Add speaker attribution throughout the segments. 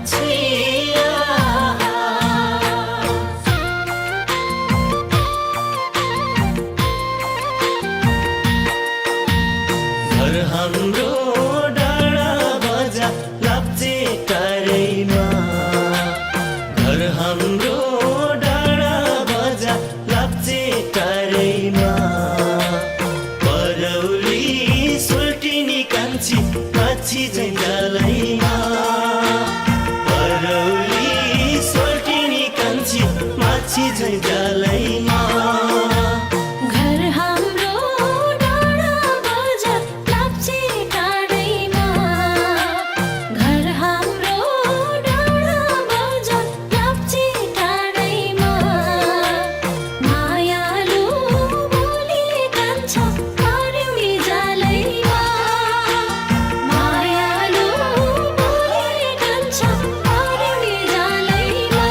Speaker 1: छिया घर हाम्रो डाँडा बजार लाप्चे टारैमा घर हाम्रो डाँडा बजार लाप्चे टारैमा परौली सोल्टिनी कान्छी माछी झैँ जालैमा परौली सोल्टिनी कान्छी माछी झैँ जालैमा
Speaker 2: घर हाम्रो डाँडा बजार लाप्चे टाढैमा घर हाम्रो डाँडा बजार लाप्चे टाढैमा मायालु बोली कान्छ परौली जालैमा मायालु बोली कान्छ परौली जालैमा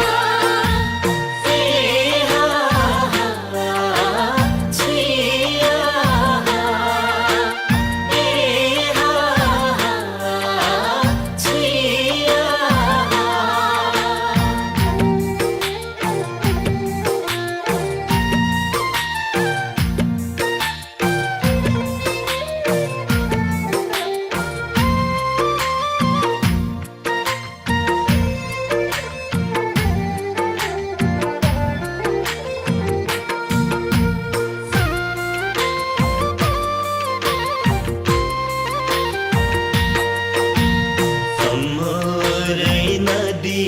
Speaker 1: अमरै नदी